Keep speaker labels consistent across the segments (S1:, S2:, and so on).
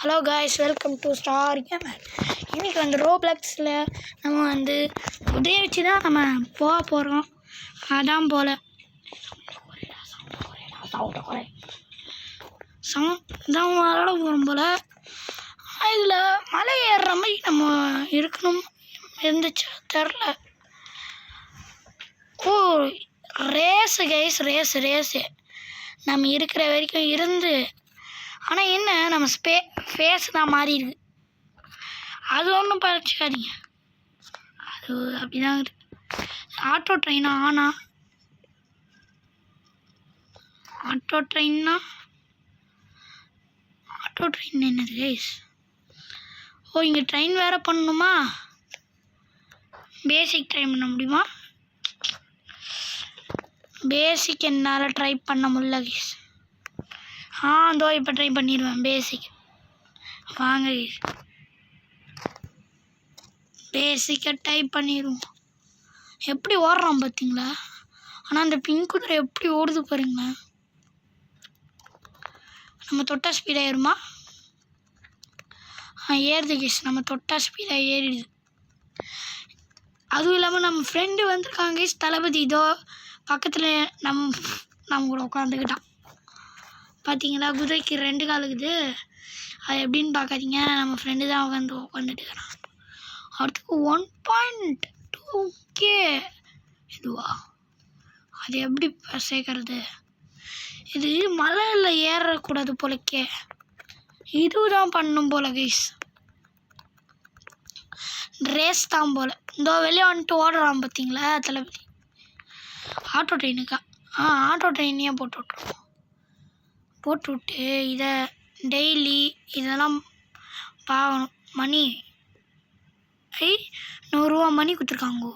S1: Hello guys, welcome to star gamer. இன்றைக்கி ரோப்ளக்ஸில் நம்ம உதய வச்சு தான் நம்ம போக போகிறோம். அதான் போல் தான் விளாட போகிறோம் போல். இதில் மலை ஏறுற மாதிரி நம்ம இருக்கணும் இருந்துச்சு, தெரில. ஓ, ரேஸு கைஸ், ரேஸு நம்ம இருக்கிற வரைக்கும் இருந்து. ஆனால் என்ன, நம்ம ஃபேஸ் தான் மாறி இருக்கு. அது ஒன்றும் பறிச்சுக்காதீங்க, அது அப்படி தான் இருக்குது. ஆட்டோ ட்ரெயினா ஆட்டோ ட்ரெயின் என்னது கைஸ்? ஓ, இங்கே ட்ரெயின் வேறு பண்ணணுமா? பேசிக் ட்ரை பண்ண முடியுமா? பேசிக் என்னால் ட்ரை பண்ண முடியல கைஸ். இதோ இப்போ ட்ரை பண்ணிடுவேன் பேசிக். வாங்க கைஸ், பேசிக்கை டைப் பண்ணிடுவோம். எப்படி ஓடுறான் பார்த்தீங்களா? ஆனால் அந்த பிங்க் குதிரை எப்படி ஓடுது பாருங்களேன். நம்ம தொட்டா ஸ்பீடாக ஏறுமா? ஏறுது கைஸ், நம்ம தொட்டா ஸ்பீடாக ஏறிடுது. அதுவும் இல்லாமல் நம்ம ஃப்ரெண்டு வந்திருக்காங்க கைஸ், தளபதி. இதோ பக்கத்தில் நம்ம கூட உட்காந்துக்கிட்டான் பார்த்தீங்களா? குதிரைக்கு 2 கால் இருக்குது. அது எப்படின்னு பார்க்காதீங்க, நம்ம ஃப்ரெண்டு தான் உட்காந்துட்டு இருக்கிறான். அடுத்துக்கு 1.2K இதுவா? அது எப்படி சேர்க்கறது? இது மலையில் ஏறக்கூடாது போலக்கே, இதுதான் பண்ணும் போல கைஸ். ரேஸ் தான் போல். இதோ வெளியே வந்துட்டு ஓடுறான் பார்த்தீங்களா தளபதி. ஆட்டோ ட்ரெயினுக்கா? ஆட்டோ ட்ரெயினையே போட்டு விட்ருவோம். போட்டு விட்டு இதை டெய்லி இதெல்லாம் பார்க்கணும். மணி 100 ரூபா மணி கொடுத்துருக்காங்கோ.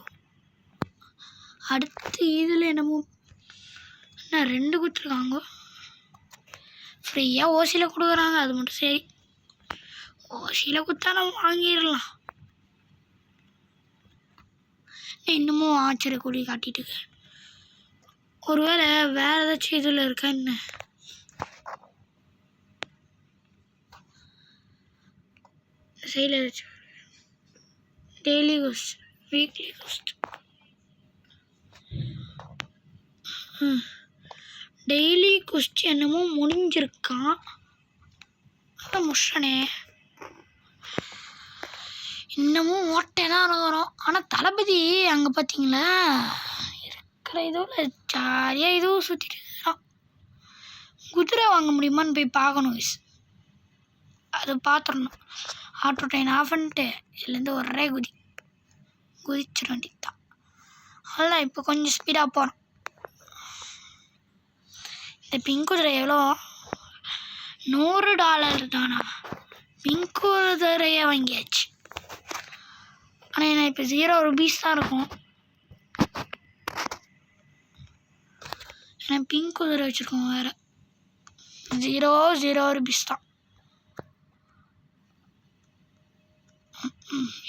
S1: அடுத்து இதில் என்னமோ 2 கொடுத்துருக்காங்கோ. ஃப்ரீயாக ஓசியில் கொடுக்குறாங்க, அது மட்டும் சரி. ஓசியில் கொடுத்தா நம்ம வாங்கிடலாம். இன்னமும் ஆச்சரியக்கூடி காட்டிட்டு இருக்கு. ஒருவேளை வேறு ஏதாச்சும் இதில் இருக்கா என்ன? சைடில் ஏதாச்சும் daily quest, weekly quest. Daily quest என்னமோ முடிஞ்சிருக்கான். அதான் முஷனே, இன்னமும் ஓட்டே தான் இருக்கிறோம். ஆனால் தளபதி அங்கே பார்த்தீங்களா இருக்கிற இதுவில் ஜாலியாக இதுவும் சுற்றிட்டு இருக்கிறான். குதிரை வாங்க முடியுமான்னு போய் பார்க்கணும் கைஸ், அது பார்த்துடணும். ஆட்டோ ட்ரெயின் ஆஃப் பண்ணிட்டு இதுலேருந்து ஒரே குதிச்சிட வேண்டியது தான். அதெல்லாம் இப்போ கொஞ்சம் ஸ்பீடாக போகிறோம். இந்த பிங்க் குதிரை எவ்வளோ? $100 தானா? பிங்க் குதிரையை வாங்கியாச்சு. ஆனால் என்ன இப்போ 0 ரூபீஸ் தான் இருக்கும். ஏன்னா பிங்க் குதிரை வச்சுருக்கோம் வேறு. 0 ரூபீஸ் தான்.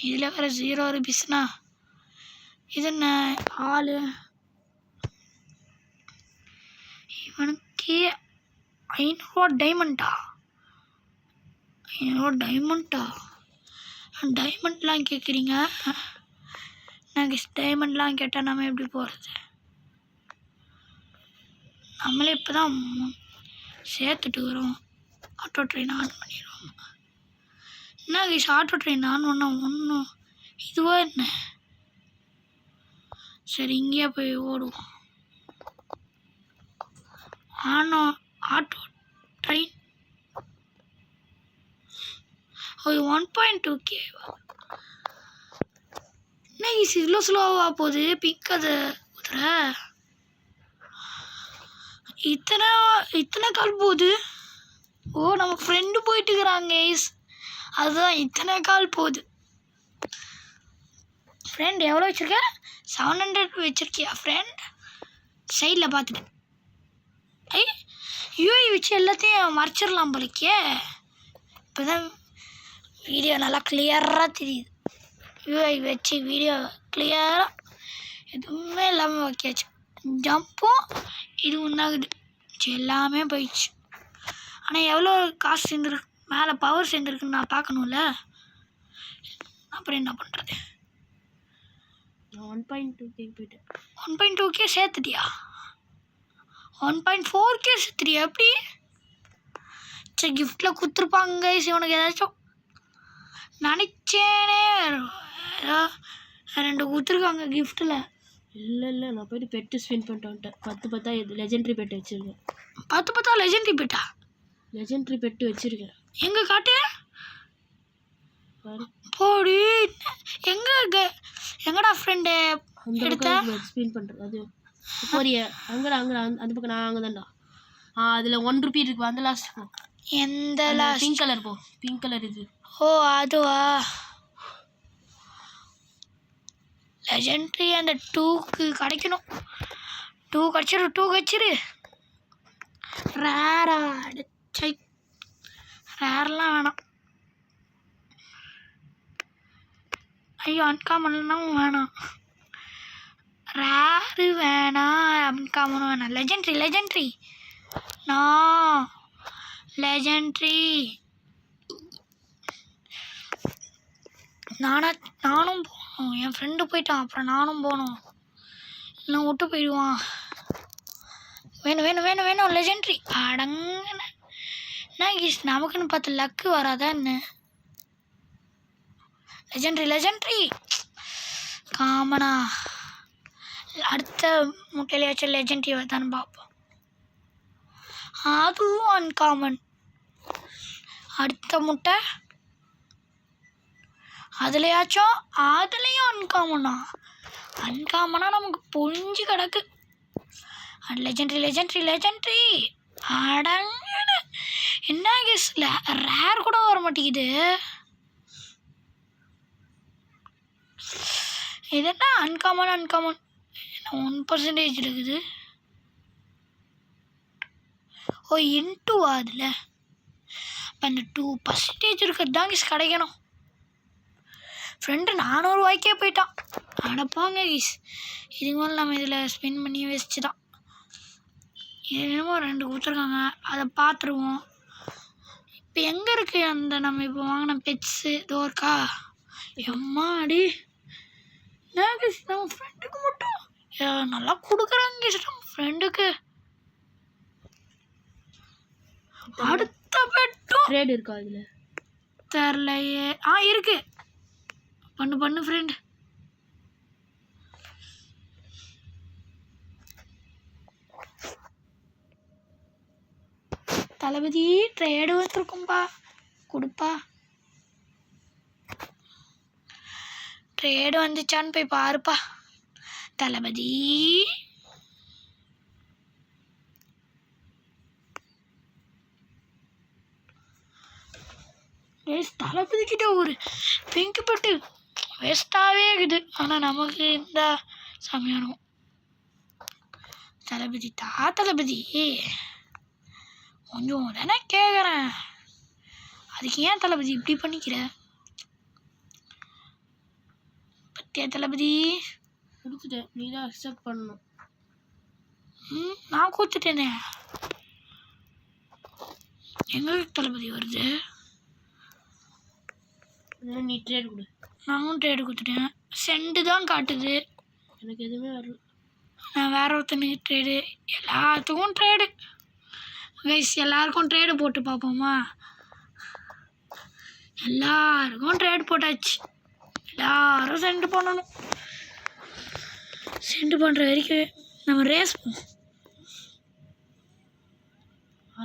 S1: இதில் வேறு 0 ரூபீஸ்னா இது என்ன ஆள்? இவனுக்கு 500 டைமண்டா? 500 டைமண்டா? டைமண்ட்லாம் கேட்குறீங்க? நாங்கள் டைமண்ட்லாம் கேட்டால் நம்ம எப்படி போகிறது? நம்மளே இப்போ தான் சேர்த்துட்டு வரோம். ஆட்டோ ட்ரெயின் ஆன் பண்ணிடுவோம். என்ன கைஸ், ஆட்டோ ட்ரெயின் ஆன் பண்ணால் ஒன்றும் இதுவா என்ன? சரி, இங்கேயே போய் ஓடுவோம். Auto train 1.2K. என்ன கைஸ் இவ்வளோ ஸ்லோவாக போகுது? பிங்க் அது குதிரை இத்தனை கால் போகுது. ஓ, நம்ம ஃப்ரெண்டு போயிட்டு இருக்கிறாங்க கைஸ், அதுதான் இத்தனை கால் போகுது. ஃப்ரெண்ட் எவ்வளோ வச்சுருக்க? 700 வச்சுருக்கியா ஃப்ரெண்ட்? சைடில் பார்த்துட்டு யூஐ வச்சு எல்லாத்தையும் மறைச்சிடலாம் போலிக்கே. இப்போ தான் வீடியோ நல்லா கிளியராக தெரியுது. யூஐ வச்சு வீடியோ கிளியராக எதுவுமே இல்லாமல் வைக்காச்சு. ஜம்பும் இது ஒன்றாகுது, எல்லாமே போயிடுச்சு. ஆனால் எவ்வளோ காசு மேலே பவர் சேர்ந்துருக்குன்னு நான் பார்க்கணும்ல. அப்புறம் என்ன பண்ணுறது?
S2: 1.2K போயிட்டேன்.
S1: 1.2K சேர்த்துட்டியா? 1.4K சேர்த்துட்டியா? எப்படி? சரி, கிஃப்டில் கொடுத்துருப்பாங்க கைஸ் இவனுக்கு ஏதாச்சும். நினச்சேனே 2 கொடுத்துருக்காங்க கிஃப்ட்டில்.
S2: இல்லை நான் போயிட்டு பெட்டு ஸ்பின் பண்ணிட்டு வந்துட்டேன். 10 லெஜெண்ட்ரி பெட்டு வச்சுருக்கேன்.
S1: 10 லெஜெண்ட்ரி பெட்டா?
S2: லெஜெண்ட்ரி பெட்டு வச்சுருக்கேன்.
S1: எங்கே காட்டு போடி. எங்கடா ஃப்ரெண்டு எடுத்த
S2: ஸ்பின் பண்ணுறது? அது போறிய அங்கே அந்த பக்கம். நான் அங்கே தான்டா. அதில் 1 ரூபி இருக்கு. அந்த லாஸ்ட் போ.
S1: எந்த லாஸ்ட்?
S2: பிங்க் கலர் போ. பிங்க் கலர் இது.
S1: ஓ அதுவா? லெஜெண்ட்ரி அந்த 2க்கு கிடைக்கணும். 2 கிடச்சிரு. ரேரா அடிச்சை. ரேர்லாம் வேணாம். ஐயோ, அன்காமன்லாம் வேணாம். ரேரு வேணாம், அன்காமனும் வேணாம். லெஜெண்ட்ரி நான் லெஜெண்ட்ரி. நானும் போகணும். என் ஃப்ரெண்டு போயிட்டான், அப்புறம் நானும் போகணும். இல்லை விட்டு போயிடுவான். வேணும் லெஜெண்ட்ரி. அடங்குன நமக்குன்னு பார்த்து லக்கு வராதா என்ன? லெஜெண்ட்ரி காமனா. அடுத்த முட்டையிலையாச்சும் லெஜெண்ட்ரி வருதான்னு பார்ப்போம். அதுவும் அன்காமன். அடுத்த முட்டை அதுலேயும் அன்காமனா நமக்கு பொழிஞ்சு கிடக்கு. லெஜெண்ட்ரி அடங்குன. என்ன கேஸ்ல ரேர் கூட வர மாட்டேங்குது. இது என்ன அன்காமன் 1% இருக்குது. ஓ இன்ட்டுவா அதில்? இப்போ அந்த 2% இருக்கிறது தான் கீஸ் கிடைக்கணும். ஃப்ரெண்டு 400 ரூபாய்க்கே போயிட்டான். அடப்பாங்க கீஸ். இதுக்கு மேலே நம்ம இதில் ஸ்பெண்ட் பண்ணி வேஸ்ட்டு தான். இது என்னமோ 2 கொடுத்துருக்காங்க, அதை பார்த்துருவோம். இப்போ எங்கே இருக்குது அந்த நம்ம இப்போ வாங்கின பெட்ஸு? இதோ இருக்கா? எம்மாடி. என்ன கீஸ் நம்ம ஃப்ரெண்டுக்கு மட்டும் நல்லா கொடுக்குறாங்க கீஸ். நம்ம ஃப்ரெண்டுக்கு அடுத்த பெட்டும்
S2: ட்ரேட் இருக்கா அதில்?
S1: தெரிலையே. இருக்கு. பண்ணு ஃப்ரெண்ட். தளபதி ட்ரேடு வந்துருக்கும்பா, கொடுப்பா. ட்ரேடு வந்துச்சான்னு போய் பாருப்பா தளபதி. தளபதி கிட்ட ஒரு பிங்க் பட்டு வேஸ்டாகவே இருக்குது. ஆனால் நமக்கு இந்த சமயம் தளபதி கொஞ்சம் தானே கேட்குறேன். அதுக்கு ஏன் தளபதி இப்படி பண்ணிக்கிற? பத்தியா தளபதி?
S2: கொடுத்துட்டேன், நீ தான் அக்செப்ட் பண்ணணும்.
S1: நான் கொடுத்துட்டேனே. எங்களுக்கு தளபதி வருது.
S2: நீ ட்ரேட் கொடு.
S1: நானும் ட்ரேடு கொடுத்துட்டேன். சென்டு தான் காட்டுது.
S2: எனக்கு எதுவுமே வரல.
S1: நான் வேற ஒருத்தனுக்கு ட்ரேடு. எல்லாத்துக்கும் ட்ரேடு கைஸ். எல்லாருக்கும் ட்ரேடு போட்டு பார்ப்போமா? எல்லாருக்கும் ட்ரேட் போட்டாச்சு. எல்லாரும் சென்டு பண்ணணும். சென்டு பண்ணுற வரைக்கும் நம்ம ரேஸ்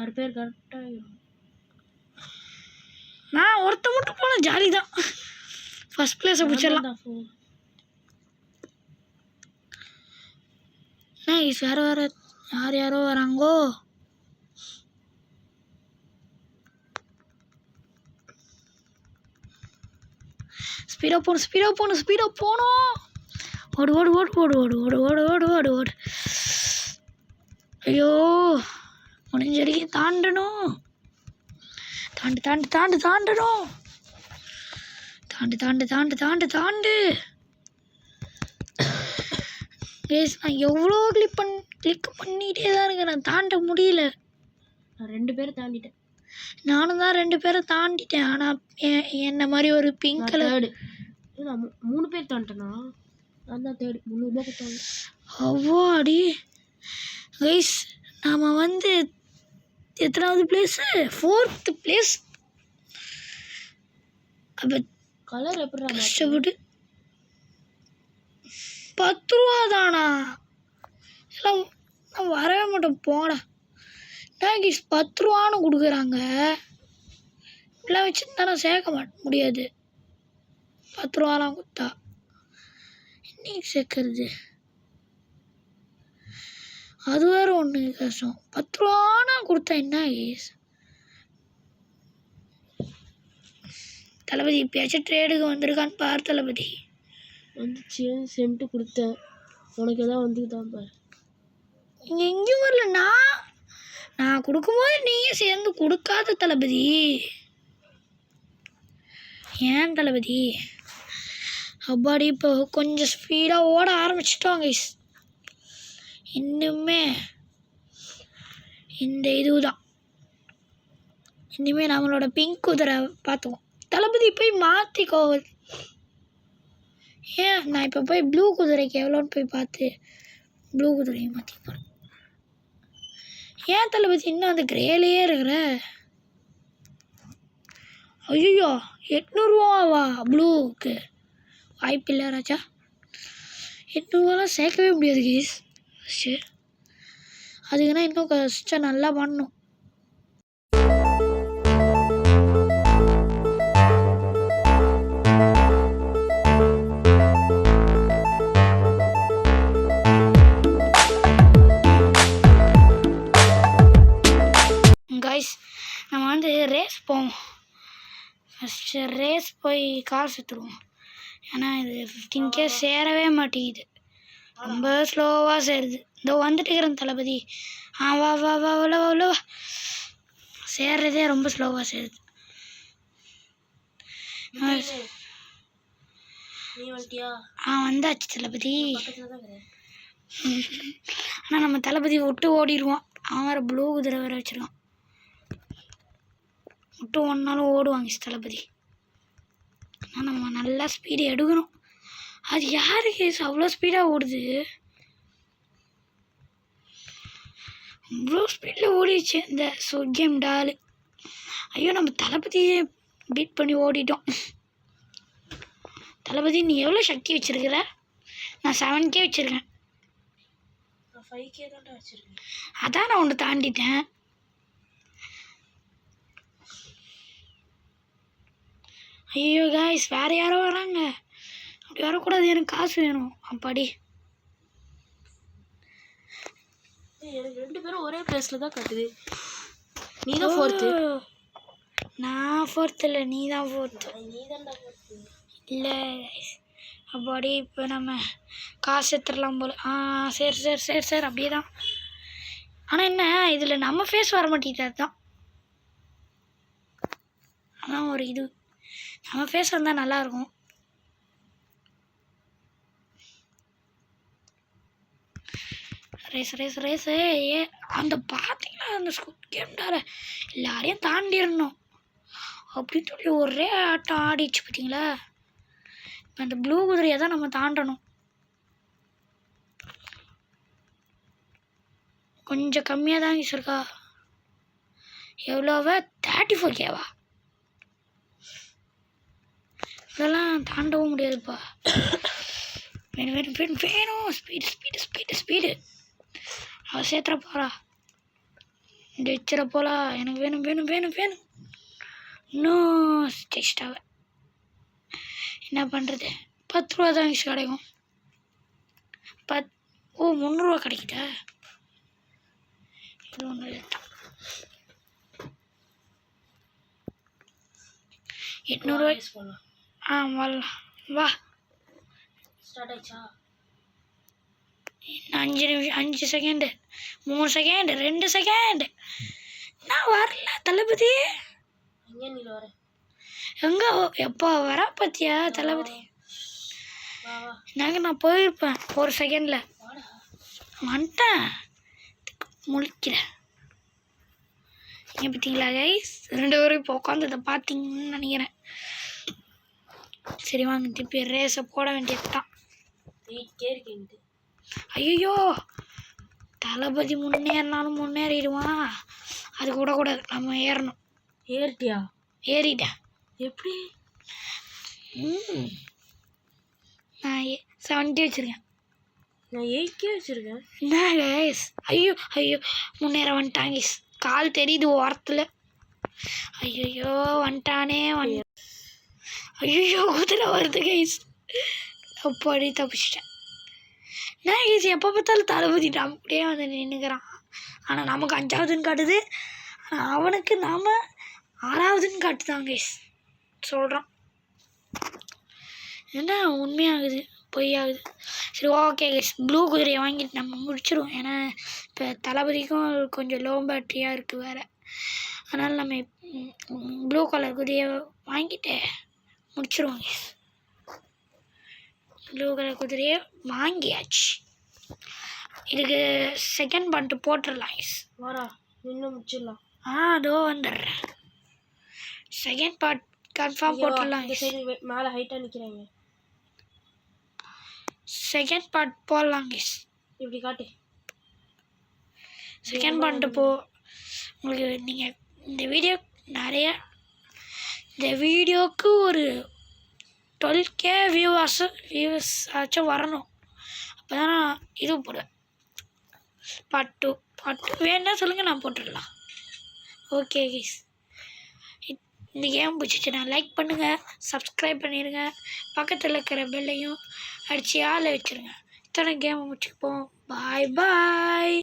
S2: 6 பேர் கரெக்டாக.
S1: நான் ஒருத்த மட்டும் போனேன், ஜாலி தான். ஃபர்ஸ்ட் பிளேஸை பிடிச்சிடலாம். நைஸ். வேறு யாரோ வராங்கோ. ஸ்பீடாக போகணும். ஓடு. ஐயோ, முடிஞ்ச வரைக்கும் தாண்டணும். தாண்டணும். தாண்டு. கேஸ் நான் எவ்வளோ கிளிக் பண்ணிகிட்டே தான் இருக்கேன். நான் தாண்ட முடியல.
S2: நான் 2 பேரை தாண்டிட்டேன்.
S1: நானும் தான் 2 பேரை தாண்டிட்டேன். ஆனால் என்ன மாதிரி ஒரு பிங்க் கலர்
S2: தேர்டு. நான் 3 பேர் தாண்டிட்டேனா? நான் தான் தேர்டு. 300 கொடுத்தாங்க.
S1: அவ்வாடி கைஸ், நாம் வந்து எத்தனாவது பிளேஸு? 4th place. அப்போ
S2: கலர் எப்படி
S1: கஷ்டப்பட்டு 10 ரூபா தானா? எல்லாம் நான் வரவே மாட்டேன் போடா. நான் கைஸ் 10 ரூபான்னு கொடுக்குறாங்க. இப்படிலாம் வச்சுருந்தா நான் சேர்க்க முடியாது. 10 ரூபாலாம் கொடுத்தா இன்னைக்கு சேர்க்கறது அது வேறு ஒன்று கஷ்டம். 10 ரூபானா கொடுத்தா என்ன கைஸ்? தளபதி இப்பயாச்சும் ட்ரேடுக்கு வந்திருக்கான்னு பார் தளபதி.
S2: வந்துச்சு சென்ட்டு கொடுத்தேன். உனக்கு எதாவது வந்துக்குதான் பாரு.
S1: இங்கே எங்கேயும் வரல. நான் கொடுக்கும்போது நீயும் சேர்ந்து கொடுக்காத தளபதி. ஏன் தளபதி? அப்பாடி இப்போ கொஞ்சம் ஸ்பீடாக ஓட ஆரம்பிச்சிட்டோம் கைஸ். இன்னுமே இந்த இதுதான். இனிமேல் நம்மளோட பிங்க் குதிரை பார்த்துக்குவோம். தளபதி போய் மாற்றிக்கோ. ஏன் நான் இப்போ போய் ப்ளூ குதிரைக்கு எவ்வளோன்னு போய் பார்த்து ப்ளூ குதிரையை மாற்றிக்கிறேன். ஏன் தளபதி இன்னும் அந்த கிரேலையே இருக்கிற? ஐயோ 800 ரூபாவா ப்ளூவுக்கு? வாய்ப்பில்லை ராஜா. 800 ரூபாலாம் சேர்க்கவே முடியாது கேஸ். ஃபஸ்ட்டு அதுக்குன்னா இன்னும் கஷ்டம் நல்லா பண்ணணும். கைஸ், நம்ம வந்து ரேஸ் போவோம். ஃபஸ்ட்டு ரேஸ் போய் காசு எடுத்துருவோம். ஏன்னா இது 15K சேரவே மாட்டேங்குது. ரொம்ப ஸ்லோவாக சேருது. இதோ வந்துட்டு இருக்கிறேன் தளபதி. வா வா வா அவ்வளோ அவ்வளோ சேர்றதே ரொம்ப ஸ்லோவாக சேருது. வந்தாச்சு தளபதி. ஆனால் நம்ம தளபதி விட்டு ஓடிடுவான். அவன் வேறு ப்ளூ குதிரை வேறு வச்சுருக்கான். விட்டு ஒன்றாலும் ஓடுவாங்க தளபதி. ஆனால் நம்ம நல்லா ஸ்பீடு எடுக்கணும். அது யாரு கேஸ் அவ்வளோ ஸ்பீடாக ஓடுது? அவ்வளோ ஸ்பீடில் ஓடிடுச்சு இந்த கேம் டாலு. ஐயோ, நம்ம தளபதியை பீட் பண்ணி ஓடிட்டோம். தளபதி நீ எவ்வளோ சக்தி வச்சுருக்கிற? நான் 7K வச்சுருக்கேன்.
S2: 5K தான் வச்சுருக்கேன்.
S1: அதான் நான் ஒன்று தாண்டிட்டேன். ஐயோ காய்ஸ், வேறு யாரோ வராங்க. அப்படி வரக்கூடாது. எனக்கு காசு வேணும். அப்பாடி
S2: எனக்கு 2 பேரும் ஒரே பிளேஸில் தான் கட்டுது. நீ தான் 4th.
S1: நான் 4th இல்லை, நீ தான் 4th.
S2: நீ தான்டா 4th.
S1: இல்லை அப்பாடி இப்போ நம்ம காசு எடுத்துடலாம் போல். சரி சரி சரி சரி அப்படியே தான். ஆனால் என்ன இதில் நம்ம ஃபேஸ் வர மாட்டேங்குது. அதுதான் அதான் ஒரு இது. நம்ம ஃபேஸ் வந்தால் நல்லாயிருக்கும். Race race race. அந்த பார்த்தீங்களா அந்த கேம்டார எல்லாரையும் தாண்டிடணும் அப்படின்னு சொல்லி ஒரே ஆட்டம் ஆடிச்சு பார்த்தீங்களா? இப்போ அந்த ப்ளூ குதிரையை தான் நம்ம தாண்டணும். கொஞ்சம் கம்மியாக தான் இருக்கா. எவ்வளோவா? 34Kவா? இதெல்லாம் தாண்டவும் முடியாதுப்பா. வேணும் வேணும் வேணும் வேணும். Speed speed speed speed. அவள் சேர்த்துற போகிறா. இந்த வச்சுற போலா. எனக்கு வேணும் வேணும் வேணும் வேணும். இன்னும் டெஸ்டாக என்ன பண்ணுறது? 10 ரூபா தான் கிடைக்கும். 300 ரூபா கிடைக்குதா? இது ஒன்று லேட்டா. 800 ரூபாய். வரலாம் வா.
S2: ஸ்டார்ட் ஆயிடுச்சா?
S1: 5 நிமிஷம் 5 செகண்டு 3 செகண்டு 2 செகண்டு. நான் வரல தளபதி.
S2: எங்கே நீ வர?
S1: எங்கே எப்போ வர பார்த்தியா தளபதி? நான் போயிருப்பேன் 1 செகண்டில். வந்துட்டேன். முழிக்கிறேன். ஏன் பார்த்தீங்களா கைஸ் 2 பேரும் இப்போ உட்காந்ததை பார்த்தீங்கன்னு நினைக்கிறேன். சரி வாங்க திருப்பி ரேஸை போட வேண்டியது தான்.
S2: 8K இருக்கு.
S1: ஐயோ தளபதி முன்னேறினாலும் முன்னேறிடுவான். அது கூட கூடாது, நம்ம ஏறணும்.
S2: ஏறிட்டியா?
S1: ஏறிட்டேன்.
S2: எப்படி?
S1: நான் 70 வச்சுருக்கேன்.
S2: நான் 8K வச்சுருக்கேன்.
S1: என்ன கைஸ்? ஐயோ ஐயோ முன்னேற வந்துட்டாங்க. கால் தெரியுது ஓரத்தில். ஐயோ வந்துட்டானே ஐயோ குதிரை வருது கைஸ். அப்படி தப்பிச்சிட்டேன். என்ன கைஸ் எப்போ பார்த்தாலும் தளபதி அப்படியே வந்து நின்றுக்கிறான். ஆனால் நமக்கு 5ஆவதுன்னு காட்டுது, ஆனால் அவனுக்கு நாம் 6ஆவதுன்னு காட்டுதான் கைஸ். சொல்கிறான் என்ன உண்மையாகுது பொய்யாகுது. சரி ஓகே கைஸ், ப்ளூ குதிரையை வாங்கிட்டு நம்ம முடிச்சிடுவோம். ஏன்னா இப்போ தளபதிக்கும் கொஞ்சம் லோ பேட்டரியாக இருக்குது வேறு. அதனால் நம்ம ப்ளூ கலர் குதிரையை வாங்கிட்டு முடிச்சிடுவோம் கைஸ். ப்ளூ கலர் குதிரையை வாங்கியாச்சு. இதுக்கு செகண்ட் பண்ணிட்டு போட்டுடலாம் கைஸ்.
S2: வாடா இன்னும் முடிச்சிடலாம்.
S1: அதோ வந்துடுறேன். செகண்ட் பார்ட் கன்ஃபார்ம் போட்டுடலாம்.
S2: மேலே ஹைட்டாக நிற்கிறாங்க.
S1: செகண்ட் பார்ட் போடலாம் கைஸ்.
S2: இப்படி காட்டு.
S1: செகண்ட் பண்ணிட்டு உங்களுக்கு நீங்கள் இந்த வீடியோக்கு ஒரு 12K வியூவர்ஸ் ஆச்சும் வரணும். அப்போ தான் நான் இது போடுவேன். பார்ட் 2 வேணுன்னா சொல்லுங்கள், நான் போட்டுடலாம். ஓகே கைஸ், இந்த கேம் பிடிச்சிச்சுன்னா லைக் பண்ணுங்கள், சப்ஸ்கிரைப் பண்ணிடுங்க, பக்கத்தில் இருக்கிற பெல்லையும் அடித்து ஆளை வச்சுருங்க. இத்தனை கேமை முடிச்சுப்போம். பாய் பாய்.